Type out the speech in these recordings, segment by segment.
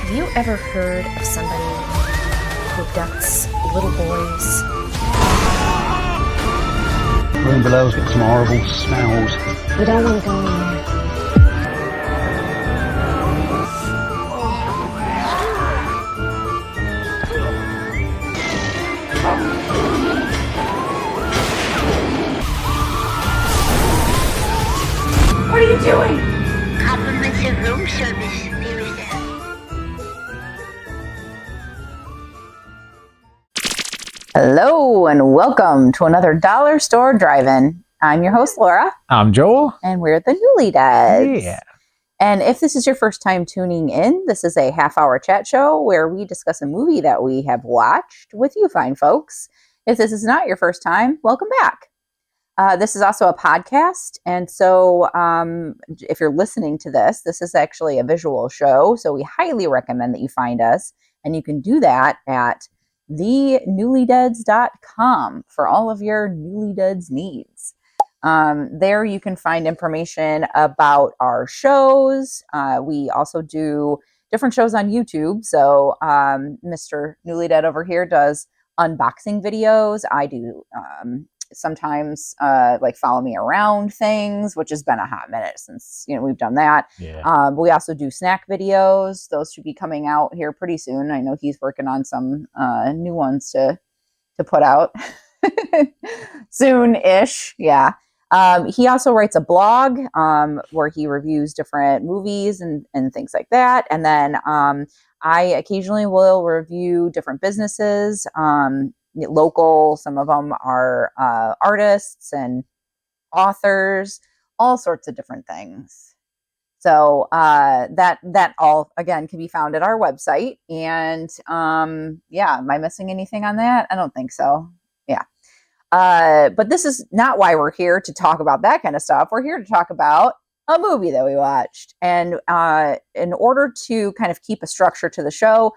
Have you ever heard of somebody who abducts little boys? Room below's got some horrible smells. We don't want to go in there. What are you doing? Complimentary room service. Here is that. Hello and welcome to another Dollar Store Drive-In. I'm your host, Laura. I'm Joel. And we're the Newly Dads. Yeah. And if this is your first time tuning in, this is a half-hour chat show where we discuss a movie that we have watched with you fine folks. If this is not your first time, welcome back. This is also a podcast. And so if you're listening to this, this is actually a visual show. So we highly recommend that you find us. And you can do that at thenewlydads.com for all of your Newly Dads needs. There you can find information about our shows. We also do different shows on YouTube. So Mr. Newly Dad over here does unboxing videos. I do sometimes like follow me around things, which has been a hot minute since we've done that. Yeah. We also do snack videos. Those should be coming out here pretty soon. I know he's working on some new ones to put out soon-ish. Yeah. He also writes a blog where he reviews different movies and things like that. And then I occasionally will review different businesses, local. Some of them are artists and authors, all sorts of different things. So that all, again, can be found at our website. And yeah, am I missing anything on that? I don't think so. Yeah. But this is not why we're here to talk about that kind of stuff. We're here to talk about a movie that we watched. And in order to kind of keep a structure to the show,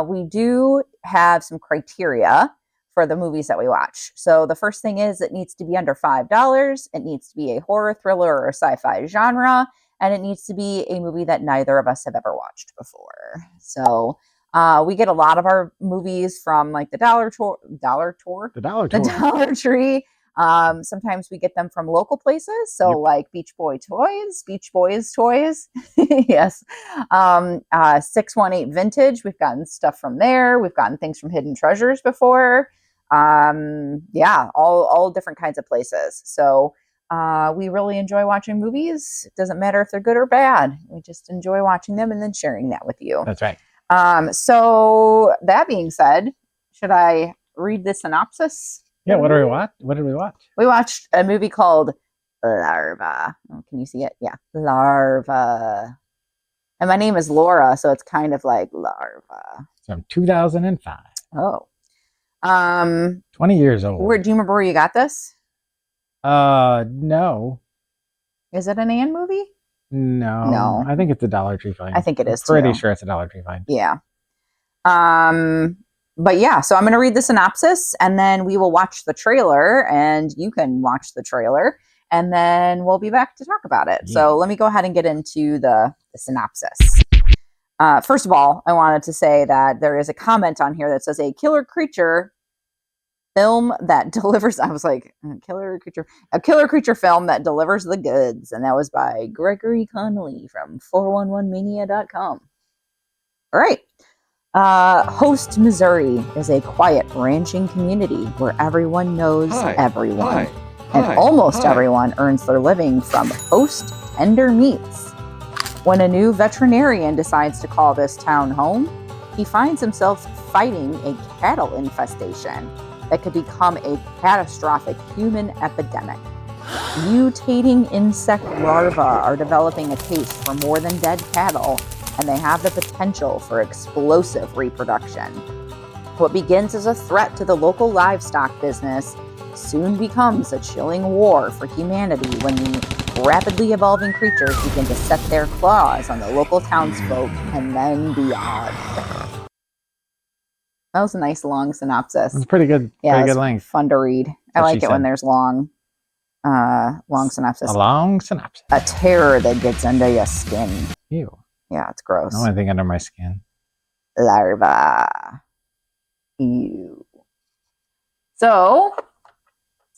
we do have some criteria for the movies that we watch. So the first thing is it needs to be under $5. It needs to be a horror, thriller, or sci-fi genre. And it needs to be a movie that neither of us have ever watched before. So we get a lot of our movies from like the Dollar Tree. Sometimes we get them from local places. So like Beach Boys Toys. Yes. 618 Vintage. We've gotten stuff from there. We've gotten things from Hidden Treasures before. Yeah, all different kinds of places. So we really enjoy watching movies. It doesn't matter if they're good or bad. We just enjoy watching them and then sharing that with you. That's right. So that being said, should I read the synopsis? Yeah, what did we watch? We watched a movie called Larva. Oh, can you see it? Yeah, Larva. And my name is Laura, so it's kind of like Larva. It's from 2005. Oh. 20 years old. Do you remember where you got this? No. Is it an Ann movie? No. I think it's a Dollar Tree find. I think it is Pretty too. sure it's a Dollar Tree find. Yeah. But yeah, so I'm going to read the synopsis and then we will watch the trailer and you can watch the trailer and then we'll be back to talk about it. Yeah. So let me go ahead and get into the synopsis. First of all, I wanted to say that there is a comment on here that says a killer creature film that delivers. I was like, a killer creature film that delivers the goods. And that was by Gregory Connolly from 411mania.com. All right. Host, Missouri is a quiet ranching community where everyone knows everyone. And almost everyone earns their living from host tender meats. When a new veterinarian decides to call this town home, he finds himself fighting a cattle infestation that could become a catastrophic human epidemic. Mutating insect larvae are developing a taste for more than dead cattle, and they have the potential for explosive reproduction. What begins as a threat to the local livestock business soon becomes a chilling war for humanity when the rapidly evolving creatures begin to set their claws on the local townsfolk and then beyond. That was a nice long synopsis. It's pretty good. Yeah, pretty good length. Fun to read. I like it when there's long synopsis. A long synopsis. A terror that gets under your skin. Ew. Yeah, it's gross. I don't want anything under my skin. larva. Ew. So,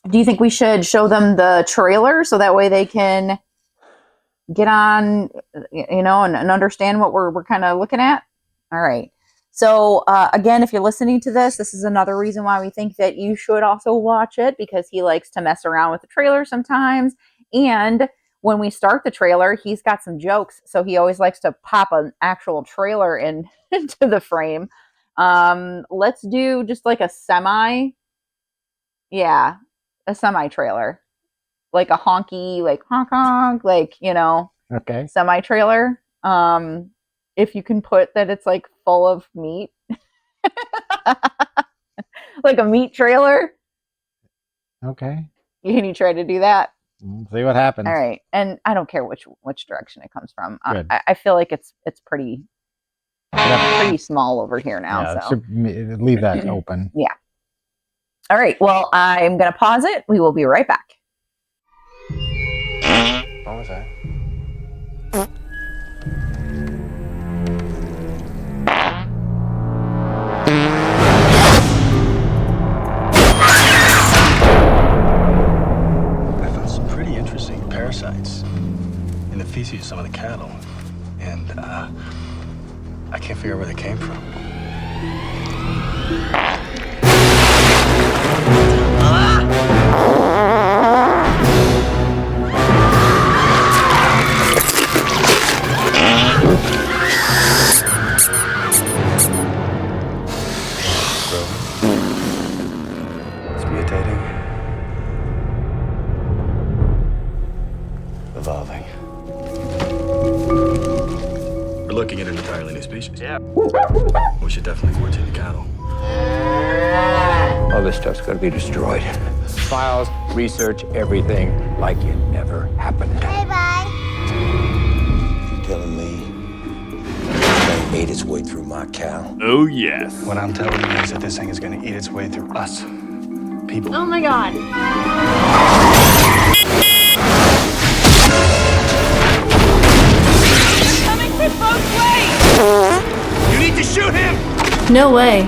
do you think we should show them the trailer so that way they can get on, and understand what we're kind of looking at? All right. So, again, if you're listening to this is another reason why we think that you should also watch it, because he likes to mess around with the trailer sometimes. And when we start the trailer, he's got some jokes. So he always likes to pop an actual trailer into the frame. Let's do just like a semi trailer, like a honky, like honk honk, like, Okay. semi trailer. If you can put that it's like full of meat, like a meat trailer. Okay. Can you try to do that? We'll see what happens. All right. And I don't care which direction it comes from. Good. I feel like it's pretty small over here now. Yeah, So leave that open. Yeah. All right. Well, I'm going to pause it. We will be right back. What was that? I found some pretty interesting parasites in the feces of some of the cattle. And, I can't figure out where they came from. It's mutating. Evolving. We're looking at an entirely new species. Yeah. We should definitely quarantine the cattle. All this stuff's got to be destroyed. Files, research, everything like it never happened. Bye-bye. You telling me this thing ate its way through my cow? Oh, yes. What I'm telling you is that this thing is gonna eat its way through us. People. Oh my god. You need to shoot him! No way.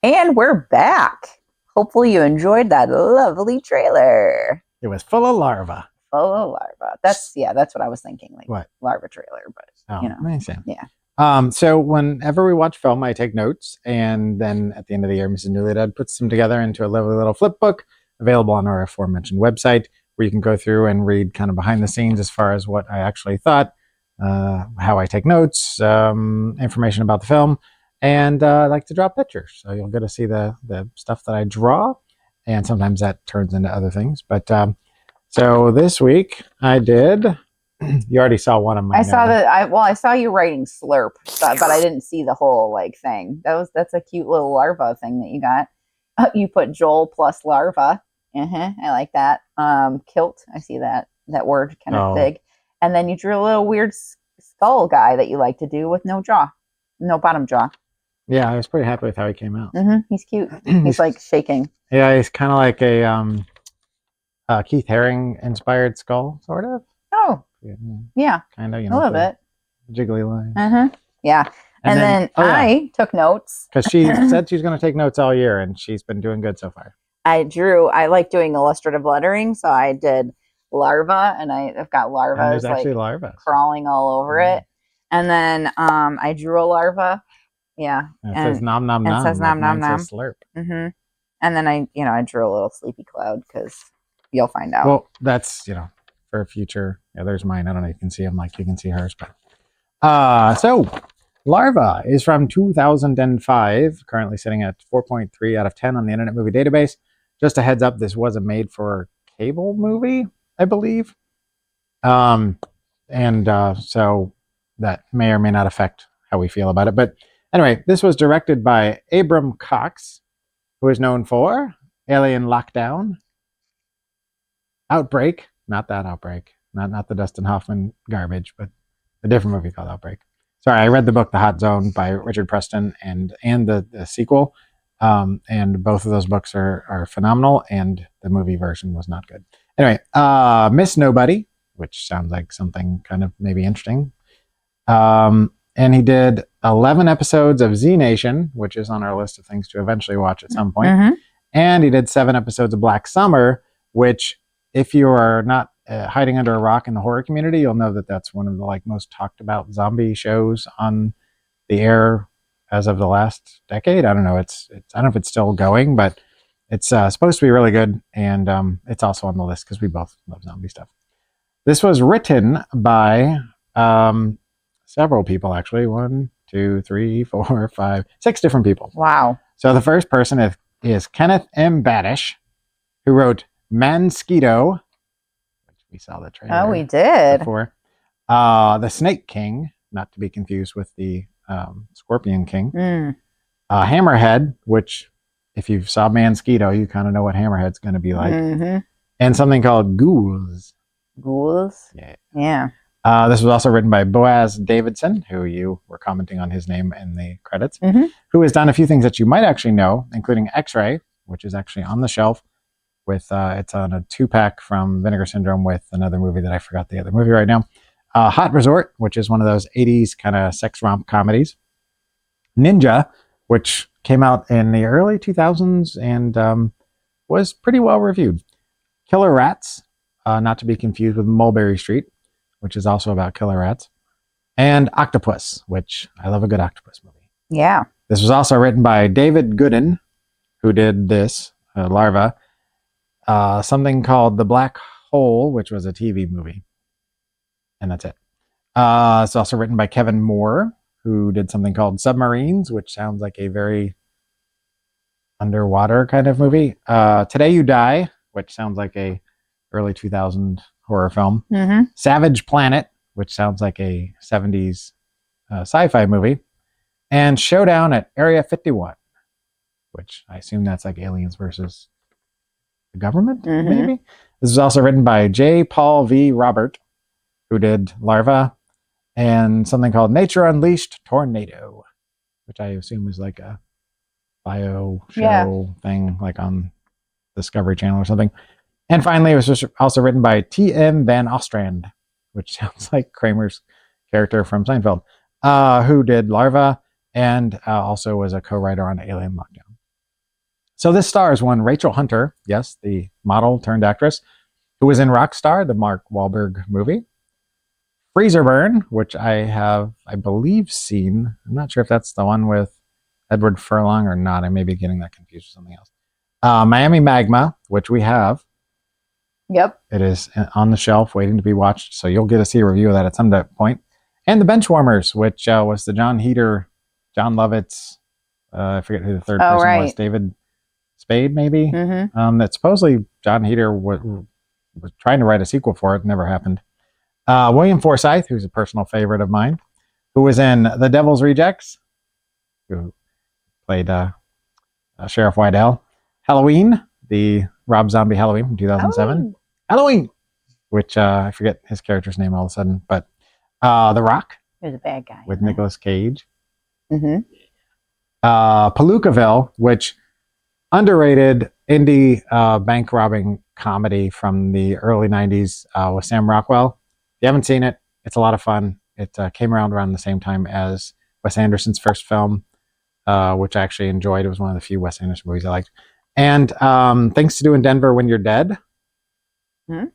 And we're back. Hopefully you enjoyed that lovely trailer. It was full of larvae. Oh, larva. That's what I was thinking. Like What? larva trailer, but Amazing. yeah. So whenever we watch film, I take notes, and then at the end of the year, Mrs. Newlydad puts them together into a lovely little flip book available on our aforementioned website, where you can go through and read kind of behind the scenes as far as what I actually thought, how I take notes, information about the film, and I like to draw pictures. So you'll get to see the stuff that I draw, and sometimes that turns into other things. But so this week I did. You already saw one of my. I saw that. I saw you writing slurp, but I didn't see the whole like thing. That's a cute little larva thing that you got. You put Joel plus larva. I like that. Kilt. I see that word kind of big. And then you drew a little weird skull guy that you like to do with no jaw, no bottom jaw. Yeah, I was pretty happy with how he came out. He's cute. He's like shaking. Yeah, he's kind of like a Keith Haring inspired skull, sort of. Oh, yeah, kind of. a little bit. Jiggly line. Yeah. And then I took notes because she said she's going to take notes all year, and she's been doing good so far. I like doing illustrative lettering, so I did larva, and I've got larva. And there's actually larvae crawling all over it. And then I drew a larva. Yeah. And it says nom nom nom. It says nom nom nom. Slurp. And then I drew a little sleepy cloud because you'll find out. Well, that's for a future. Yeah, there's mine. I don't know if you can see them like you can see hers, but so Larva is from 2005, currently sitting at 4.3 out of 10 on the Internet Movie Database. Just a heads up, this was a made-for-cable movie, I believe. So that may or may not affect how we feel about it. But anyway, this was directed by Abram Cox, who is known for Alien Lockdown, Outbreak, not that Outbreak, not the Dustin Hoffman garbage, but a different movie called Outbreak. Sorry, I read the book The Hot Zone by Richard Preston and the sequel, and both of those books are phenomenal, and the movie version was not good. Anyway, Miss Nobody which sounds like something kind of maybe interesting. And he did 11 episodes of Z Nation, which is on our list of things to eventually watch at some point. Mhm. And he did 7 episodes of Black Summer, which, if you are not hiding under a rock in the horror community, you'll know that that's one of the like most talked about zombie shows on the air as of the last decade. I don't know. I don't know if it's still going, but it's supposed to be really good, and it's also on the list because we both love zombie stuff. This was written by several people, actually. 1, 2, 3, 4, 5, 6 different people. Wow. So the first person is Kenneth M. Badish, who wrote Mansquito, which we saw the trailer Oh, we did. before. The Snake King, not to be confused with the Scorpion King. Mm. Hammerhead, which if you saw Mansquito, you kind of know what Hammerhead's going to be like. Mm-hmm. And something called Ghouls. Ghouls. Yeah. Yeah. This was also written by Boaz Davidson, who you were commenting on his name in the credits, Mhm. who has done a few things that you might actually know, including X-Ray, which is actually on the shelf. With it's on a 2-pack from Vinegar Syndrome with another movie that I forgot the other movie right now. Hot Resort, which is one of those 80s kind of sex romp comedies. Ninja, which came out in the early 2000s and was pretty well reviewed. Killer Rats, not to be confused with Mulberry Street, which is also about killer rats. And Octopus, which I love a good octopus movie. Yeah. This was also written by David Gooden, who did this, Larva. Something called The Black Hole, which was a TV movie. And that's it. It's also written by Kevin Moore, who did something called Submarines, which sounds like a very underwater kind of movie. Today You Die, which sounds like a early 2000 horror film. Mm-hmm. Savage Planet, which sounds like a 70s sci-fi movie. And Showdown at Area 51, which I assume that's like aliens versus the government, Mhm. maybe? This is also written by J. Paul V. Robert, who did Larva, and something called Nature Unleashed Tornado, which I assume is like a bio show thing, like on Discovery Channel or something. And finally, it was just also written by T.M. Van Ostrand, which sounds like Kramer's character from Seinfeld, who did Larva and also was a co-writer on Alien Lockdown. So this stars one Rachel Hunter, yes, the model turned actress, who was in Rockstar, the Mark Wahlberg movie. Freezer Burn, which I have, I believe, seen. I'm not sure if that's the one with Edward Furlong or not. I may be getting that confused with something else. Miami Magma, which we have. Yep. It is on the shelf waiting to be watched, so you'll get to see a review of that at some point. And The Benchwarmers, which was the John Lovitz, I forget who the third person was, right. David Spade, maybe? Mm-hmm. That supposedly John Heder was trying to write a sequel for it, never happened. William Forsythe, who's a personal favorite of mine, who was in The Devil's Rejects, who played Sheriff Wydell. Halloween, the Rob Zombie Halloween from 2007. Halloween, which I forget his character's name all of a sudden, but The Rock He was a bad guy. with Nicolas Cage. Mm-hmm. Palookaville, which underrated indie bank robbing comedy from the early 90s with Sam Rockwell. If you haven't seen it, it's a lot of fun. It came around the same time as Wes Anderson's first film, which I actually enjoyed. It was one of the few Wes Anderson movies I liked. And Things to Do in Denver When You're Dead,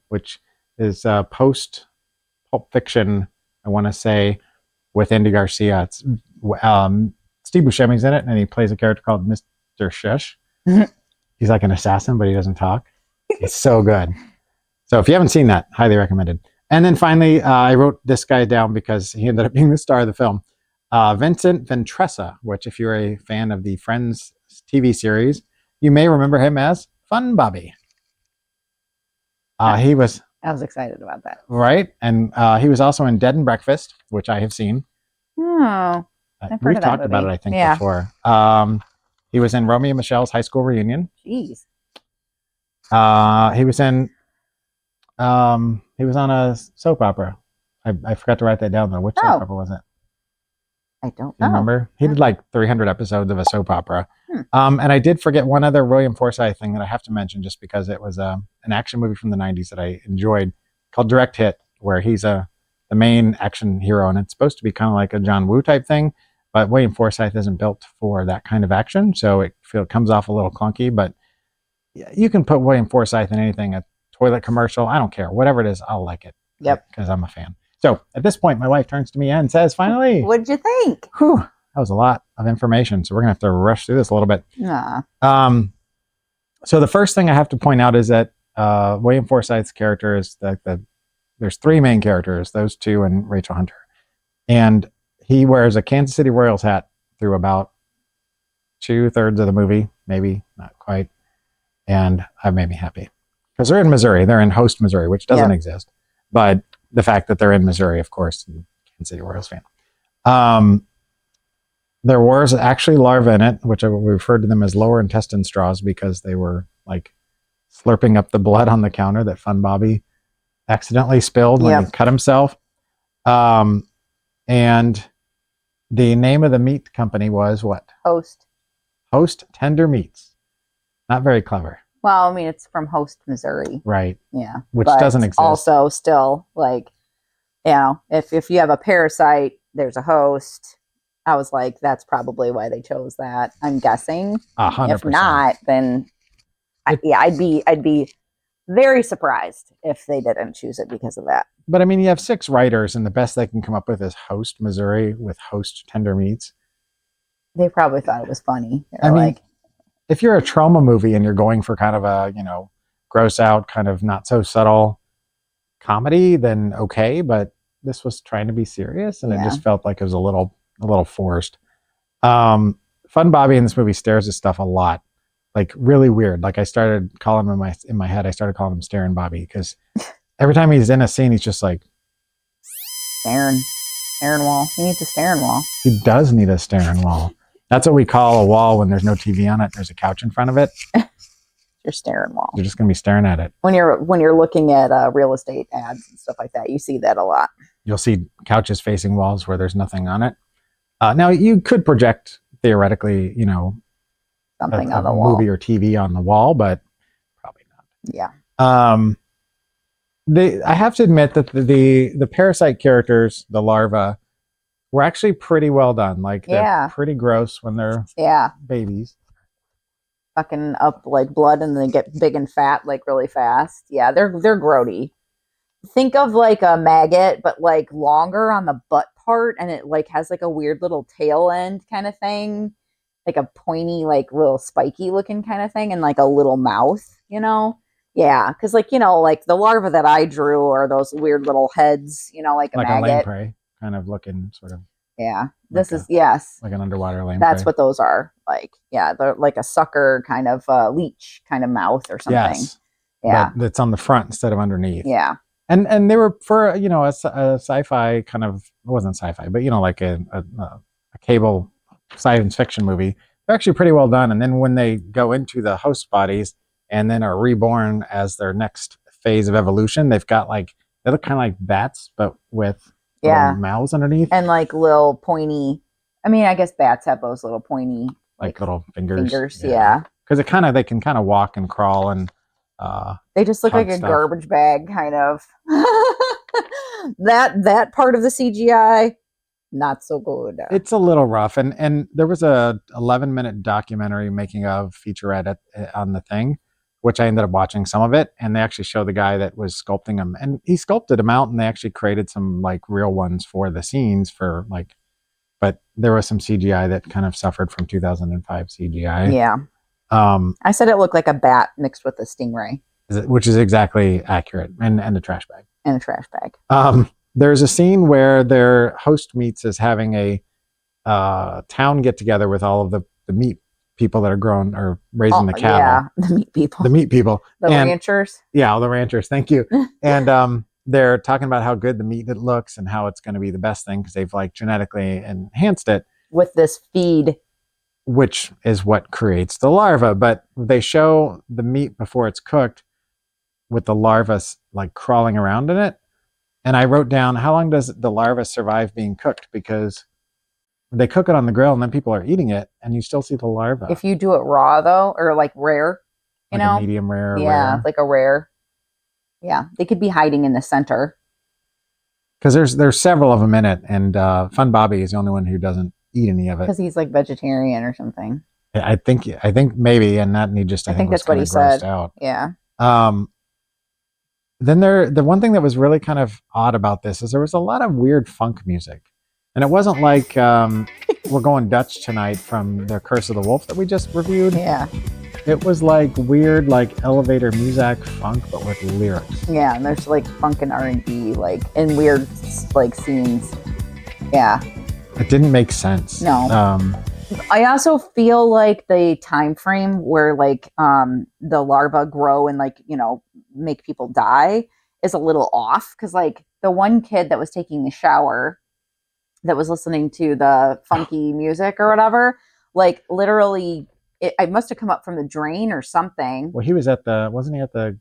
which is post Pulp Fiction, I want to say, with Andy Garcia. It's Steve Buscemi's in it, and he plays a character called Mr. Shush. He's like an assassin, but he doesn't talk. It's so good. So if you haven't seen that, highly recommended. And then finally, I wrote this guy down because he ended up being the star of the film. Vincent Ventressa, which if you're a fan of the Friends TV series, you may remember him as Fun Bobby. He was... I was excited about that. Right? And he was also in Dead and Breakfast, which I have seen. Oh. I've heard We've of that talked about it, movie. I think, Yeah. before. He was in Romeo and Michelle's high school reunion. Jeez. He was in... he was on a soap opera. I forgot to write that down, though. Which soap opera was it? I don't You know. remember? He did like 300 episodes of a soap opera. And I did forget one other William Forsythe thing that I have to mention just because it was an action movie from the 90s that I enjoyed called Direct Hit, where he's the main action hero, and it's supposed to be kind of like a John Woo type thing. But William Forsythe isn't built for that kind of action, so it comes off a little clunky. But you can put William Forsythe in anything, a toilet commercial, I don't care. Whatever it is, I'll like it. Yep. Because I'm a fan. So at this point, my wife turns to me and says, finally, What'd you think? whew, that was a lot of information. So we're going to have to rush through this a little bit. Nah. So the first thing I have to point out is that William Forsythe's character is there's three main characters, those two and Rachel Hunter. And he wears a Kansas City Royals hat through about 2/3 of the movie, maybe not quite. And that made me happy. Because they're in Missouri. They're in Host, Missouri, which doesn't exist. But the fact that they're in Missouri, of course, Kansas City Royals fan. There was actually larvae in it, which we referred to them as lower intestine straws because they were like slurping up the blood on the counter that Fun Bobby accidentally spilled when he cut himself. And the name of the meat company was what? Host. Host Tender Meats. Not very clever. Well, I mean, it's from Host, Missouri. Right. Yeah. Which but doesn't exist. Also, still, like, you know, if you have a parasite, there's a host. I was like, that's probably why they chose that. I'm guessing. 100%. If not, then I'd be very surprised if they didn't choose it because of that. But I mean, you have 6 writers, and the best they can come up with is Host, Missouri with Host Tender Meats. They probably thought it was funny. I mean, if you're a trauma movie and you're going for kind of a, gross out, kind of not so subtle comedy, then okay. But this was trying to be serious, and it just felt like it was a little forced. Fun Bobby in this movie stares at stuff a lot, like really weird. Like I started calling him in my head. I started calling him Staring Bobby because every time he's in a scene, he's just like staring wall. He needs a staring wall. He does need a staring wall. That's what we call a wall when there's no TV on it. There's a couch in front of it. Your staring wall. You're just going to be staring at it. When you're looking at real estate ads and stuff like that, you see that a lot. You'll see couches facing walls where there's nothing on it. Now you could project theoretically, Something on a the wall. movie or TV on the wall, but probably not. Yeah. I have to admit that the parasite characters, the larvae, were actually pretty well done. Like they're pretty gross when they're babies. Sucking up like blood and then get big and fat like really fast. Yeah, they're grody. Think of like a maggot, but like longer on the butt part, and it like has like a weird little tail end kind of thing, like a pointy, like little spiky looking kind of thing, and like a little mouth, Yeah, because like like the larvae that I drew are those weird little heads, like a maggot. A lamprey kind of looking sort of. Yeah, this is yes, like an underwater lamprey. That's what those are like. Yeah, they're like a sucker kind of leech kind of mouth or something. Yes. Yeah, but that's on the front instead of underneath. Yeah. And they were for a sci-fi kind of, it wasn't sci-fi, but like a cable science fiction movie. They're actually pretty well done. And then when they go into the host bodies and then are reborn as their next phase of evolution, they've got they look kind of like bats, but with mouths underneath and like little pointy. I mean, I guess bats have those little pointy little fingers. Yeah. Because they can kind of walk and crawl and. They just look like a garbage bag, kind of. that part of the CGI, not so good. It's a little rough, and there was a 11-minute documentary making of featurette on the thing, which I ended up watching some of it, and they actually show the guy that was sculpting them, and he sculpted them out, and they actually created some real ones for the scenes but there was some CGI that kind of suffered from 2005 CGI. Yeah. I said it looked like a bat mixed with a stingray, which is exactly accurate, and a trash bag. And a trash bag. There's a scene where their host meets is having a town get together with all of the meat people that are grown or raising the cattle. Yeah, the meat people. The ranchers. Yeah, all the ranchers. Thank you. And they're talking about how good the meat it looks and how it's going to be the best thing because they've genetically enhanced it with this feed. Which is what creates the larva. But they show the meat before it's cooked with the larva crawling around in it. And I wrote down, how long does the larva survive being cooked? Because they cook it on the grill and then people are eating it and you still see the larva. If you do it raw though, or rare, a medium rare. Yeah, rare. Like a rare. Yeah, they could be hiding in the center. because there's several of them in it, and Fun Bobby is the only one who doesn't eat any of it. Because he's like vegetarian or something. I think maybe, and that he just I think that's was what he kinda grossed said. out. Yeah. Then the one thing that was really kind of odd about this is there was a lot of weird funk music, and it wasn't like We're Going Dutch Tonight from The Curse of the Wolf that we just reviewed. Yeah. It was like weird, like elevator music funk, but with lyrics. Yeah, and there's like funk and R&B, like in weird like scenes. Yeah. It didn't make sense. No. I also feel like the time frame where like the larvae grow and like, you know, make people die is a little off, because like the one kid that was taking the shower that was listening to the funky music or whatever, like literally it must have come up from the drain or something. Well, he was wasn't he at the?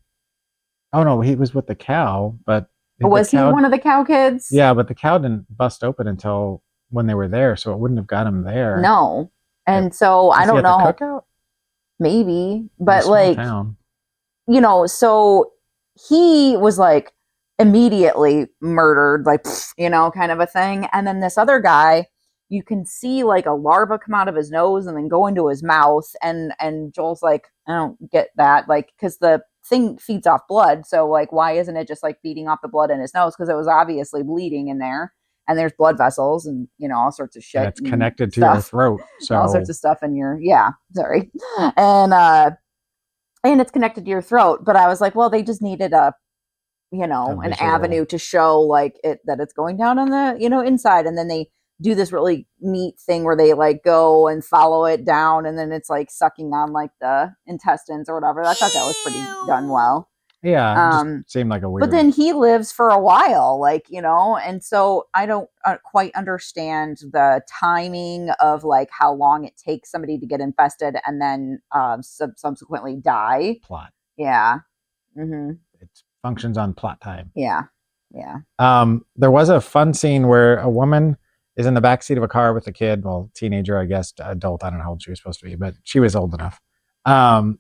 Oh no, he was with the cow, but Was he one of the cow kids? Yeah, but the cow didn't bust open until when they were there, so it wouldn't have got him there. No, and so I don't know. Cookout? Maybe, but like, town. You know, so he was like immediately murdered, like, you know, kind of a thing. And then this other guy, you can see like a larva come out of his nose and then go into his mouth. And Joel's like, I don't get that. Like, because the thing feeds off blood. So like, why isn't it just like feeding off the blood in his nose? Because it was obviously bleeding in there. And there's blood vessels and, you know, all sorts of shit. Yeah, it's connected to your throat. So all sorts of stuff in your, and it's connected to your throat. But I was like, well, they just needed an avenue to show like that it's going down on the, you know, inside. And then they do this really neat thing where they like go and follow it down, and then it's like sucking on like the intestines or whatever. I thought that was pretty done well. Yeah, just seemed like a weird. But then he lives for a while, like, you know, and so I don't quite understand the timing of like how long it takes somebody to get infested and then subsequently die. Plot. Yeah. Mm-hmm. It functions on plot time. Yeah. Yeah. There was a fun scene where a woman is in the backseat of a car with a kid, well, teenager, I guess, adult. I don't know how old she was supposed to be, but she was old enough. And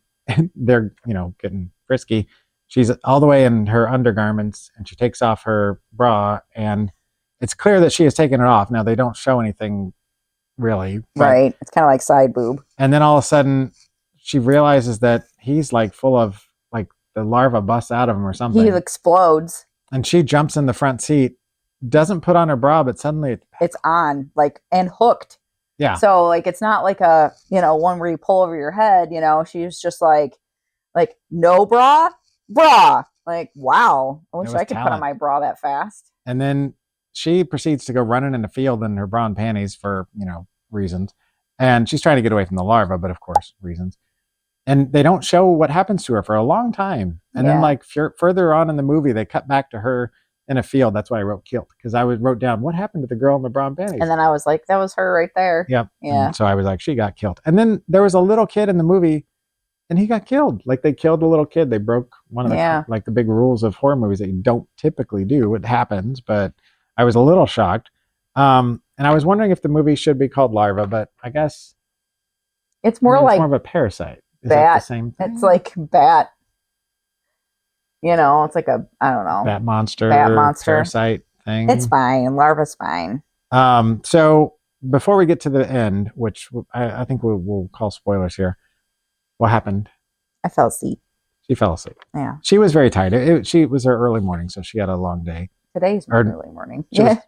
they're, you know, getting frisky. She's all the way in her undergarments, and she takes off her bra, and it's clear that she has taken it off. Now, they don't show anything really. Right. It's kind of like side boob. And then all of a sudden, she realizes that he's like full of, like, the larva busts out of him or something. He explodes. And she jumps in the front seat, doesn't put on her bra, but suddenly it's on, like, and hooked. Yeah. So, like, it's not like a, you know, one where you pull over your head, you know. She's just like no bra. Like, wow, I wish I could put on my bra that fast. And then she proceeds to go running in the field in her bra and panties for, you know, reasons. And she's trying to get away from the larva, but of course, reasons. And they don't show what happens to her for a long time. And then, like, further on in the movie, they cut back to her in a field. That's why I wrote killed, because I wrote down what happened to the girl in the bra and panties. And then I was like, that was her right there. Yep. Yeah. And so I was like, she got killed. And then there was a little kid in the movie, and he got killed. Like, they killed a little kid. They broke one of the like the big rules of horror movies that you don't typically do. It happens, but I was a little shocked. And I was wondering if the movie should be called Larva, but I guess it's more it's like more of a parasite. Is bat. It the same thing? It's like bat. You know, it's like a, I don't know, bat monster, parasite thing. It's fine. Larva's fine. So before we get to the end, which I think we'll call spoilers here, what happened? I fell asleep. She fell asleep. Yeah. She was very tired. It was her early morning, so she had a long day. Today's my early morning. Yeah.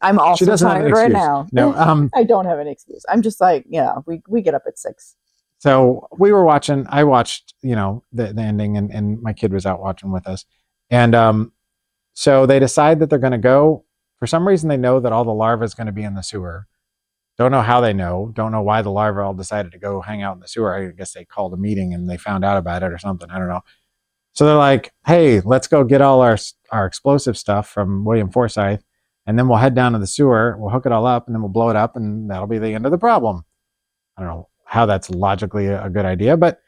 I'm also tired right now. No, I don't have an excuse. I'm just like, yeah, we get up at 6. So I watched, you know, the ending, and my kid was out watching with us. And so they decide that they're going to go. For some reason, they know that all the larvae is going to be in the sewer. Don't know how they know. Don't know why the larvae all decided to go hang out in the sewer. I guess they called a meeting and they found out about it or something. I don't know. So they're like, hey, let's go get all our explosive stuff from William Forsythe, and then we'll head down to the sewer. We'll hook it all up, and then we'll blow it up, and that'll be the end of the problem. I don't know how that's logically a good idea, but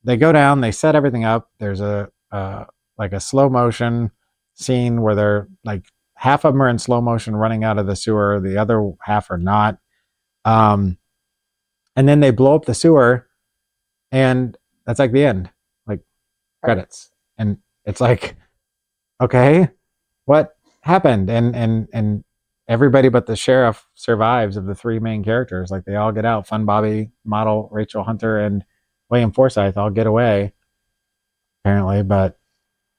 they go down, they set everything up. There's like a slow motion scene where they're like, half of them are in slow motion running out of the sewer, the other half are not. And then they blow up the sewer, and that's like the end, like credits. And it's like, okay, what happened, and everybody but the sheriff survives of the three main characters. Like they all get out. Fun Bobby, Model, Rachel Hunter, and William Forsythe all get away, apparently, but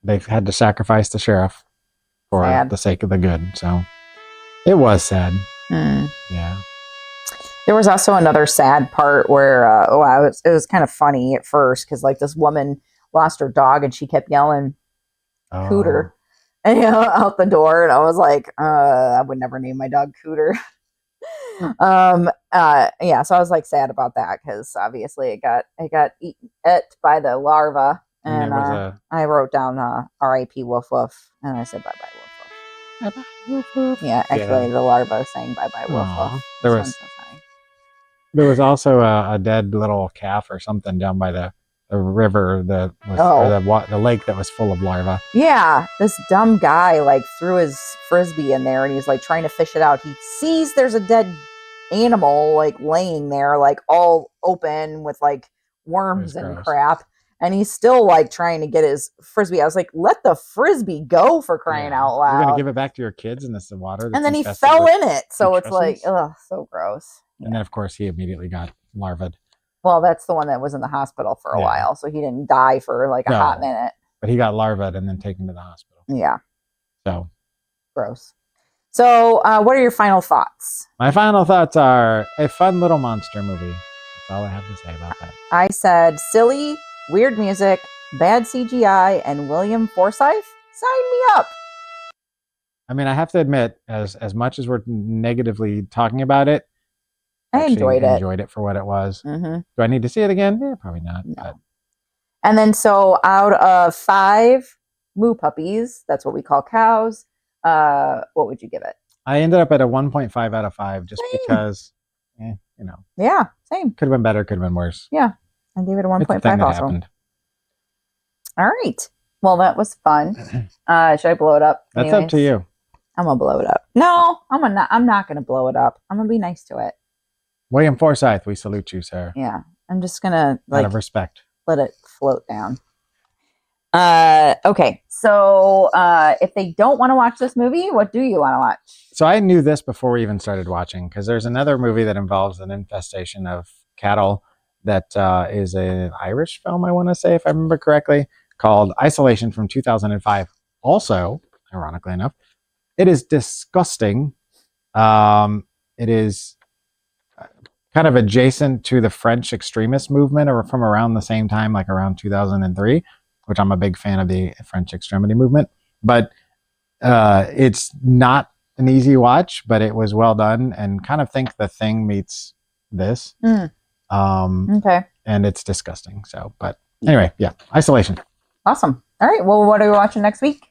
they've had to sacrifice the sheriff for Sad. the sake of the good. So it was sad. Hmm. Yeah. There was also another sad part where it was kind of funny at first because like this woman lost her dog and she kept yelling Oh. Cooter and, you know, out the door, and I was like, I would never name my dog Cooter. Yeah, so I was like sad about that because obviously it got eaten by the larva, And and there was I wrote down R.I.P. Woof Woof, and I said bye bye Woof Woof. Woof, woof. Yeah, actually the larva saying bye bye Woof Aw. Woof. There This was- one's so funny. There was also a dead little calf or something down by the river that was, or the lake that was full of larvae. Yeah, this dumb guy like threw his frisbee in there and he's like trying to fish it out. He sees there's a dead animal like laying there, like all open with like worms That's and gross. crap. And he's still like trying to get his frisbee. I was like, let the frisbee go for crying Yeah. out You're gonna loud. give it back to your kids in this water. That's And then he infested fell with- in it. So it's like, putrescence? ugh, so gross. And then of course he immediately got larvaed. Well, that's the one that was in the hospital for a Yeah. while. So he didn't die for like a hot No. minute. But he got larvaed and then taken to the hospital. Yeah, So gross. So what are your final thoughts? my final thoughts are a fun little monster movie. That's all I have to say about that. I said silly, weird music, bad CGI, and William Forsythe. Sign me up. I mean, I have to admit, as much as we're negatively talking about it, I actually enjoyed it. it for what it was. Hmm. Do I need to see it again? Yeah, probably not. No. But And then, so out of 5 moo puppies, that's what we call cows, what would you give it? I ended up at a 1.5 out of 5 just Same. because, Yeah, same. could have been better, could have been worse. I gave it a It's a 1.5 thing that also. happened. All right. Well, that was fun. Should I blow it up? That's up to anyways? you. I'm gonna blow it up. No, I'm not gonna blow it up. I'm gonna be nice to it. William Forsythe, we salute you, sir. Yeah, I'm just gonna Out like of respect. let it float down. Okay. So if they don't want to watch this movie, what do you want to watch? So I knew this before we even started watching because there's another movie that involves an infestation of cattle that is an Irish film, I want to say, if I remember correctly, called Isolation from 2005. Also, ironically enough, it is disgusting. It is kind of adjacent to the French extremist movement or from around the same time, like around 2003, which I'm a big fan of the French extremity movement. But it's not an easy watch, but it was well done and kind of think The Thing meets this. Okay. And it's disgusting. So, but anyway, yeah, Isolation. Awesome. All right. Well, what are we watching next week?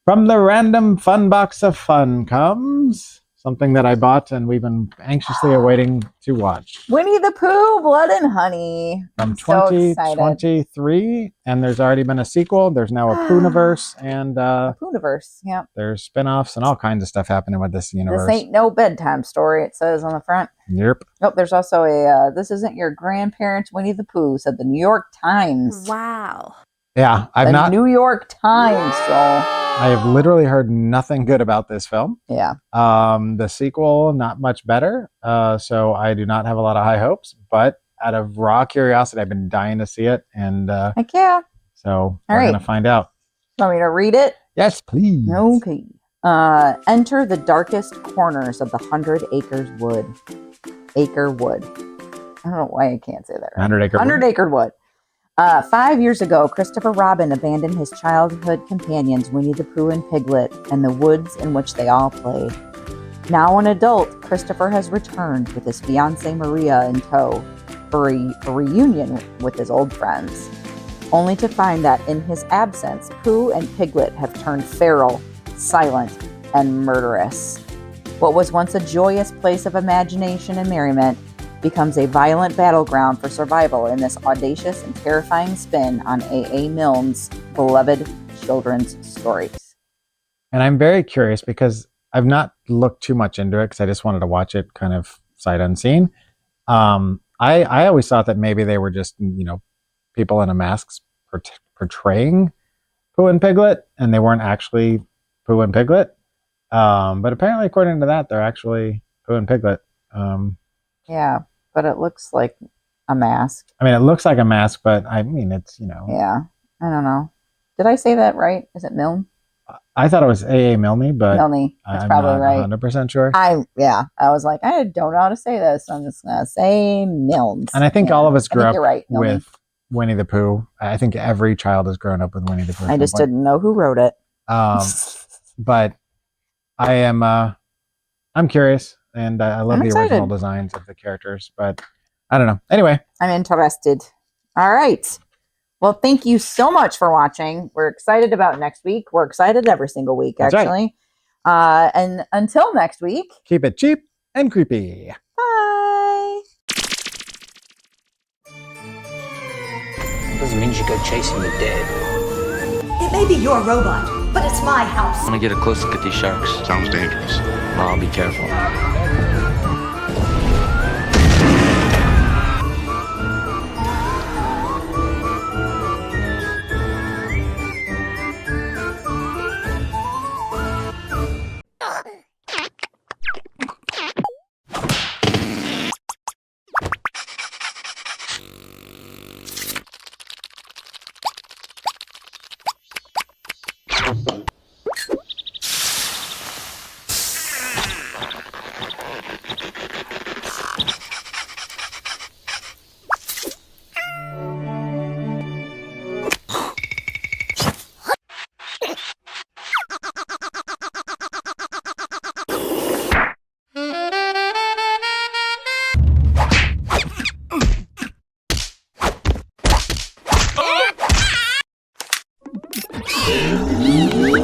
From the random fun box of fun comes something that I bought and we've been anxiously awaiting to watch. Winnie the Pooh, Blood and Honey. From I'm so excited. 2023, and there's already been a sequel. There's now a Pooniverse, and Pooniverse. Yeah. there's spin-offs and all kinds of stuff happening with this universe. This ain't no bedtime story. It says on the front. Yep. Nope. There's also a. This isn't your grandparents' Winnie the Pooh. Said the New York Times. Wow. Yeah, The New York Times, Joel. I have literally heard nothing good about this film. Yeah. The sequel, not much better. So I do not have a lot of high hopes, but out of raw curiosity, I've been dying to see it. And Heck yeah. so we're right. going to find out. Want me to read it? Yes, please. Okay. Enter the darkest corners of the 100 Acres Wood. Acre Wood. I don't know why I can't say that right. 100 Acre 100 Acre Wood. 5 years ago, Christopher Robin abandoned his childhood companions Winnie the Pooh and Piglet and the woods in which they all played. Now an adult, Christopher has returned with his fiancée Maria in tow for a reunion with his old friends, only to find that in his absence, Pooh and Piglet have turned feral, silent, and murderous. What was once a joyous place of imagination and merriment becomes a violent battleground for survival in this audacious and terrifying spin on A.A. Milne's beloved children's stories. And I'm very curious because I've not looked too much into it because I just wanted to watch it kind of sight unseen. I always thought that maybe they were just, people in a masks portraying Pooh and Piglet, and they weren't actually Pooh and Piglet. But apparently, according to that, they're actually Pooh and Piglet. Yeah, but it looks like a mask. I mean, it looks like a mask, but I mean, it's, you know. Yeah, I don't know. Did I say that right? Is it Milne? I thought it was A.A. Milne, but Milne. That's I'm probably not right. 100% sure. I was like, I don't know how to say this. So I'm just gonna say Milne. And I think all of us grew up you're right, Milne. with Winnie the Pooh. I think every child has grown up with Winnie the Pooh. at I some just point. didn't know who wrote it. But I am I'm curious, and I love I'm the excited. original designs of the characters, but I don't know. Anyway, I'm interested. All right. Well, thank you so much for watching. We're excited about next week. We're excited every single week, That's right. actually. And until next week, keep it cheap and creepy. bye. Doesn't mean you go chasing the dead. It may be your robot, but it's my house. I want to get a close look at these sharks. Sounds dangerous. Well, I'll be careful. Oh!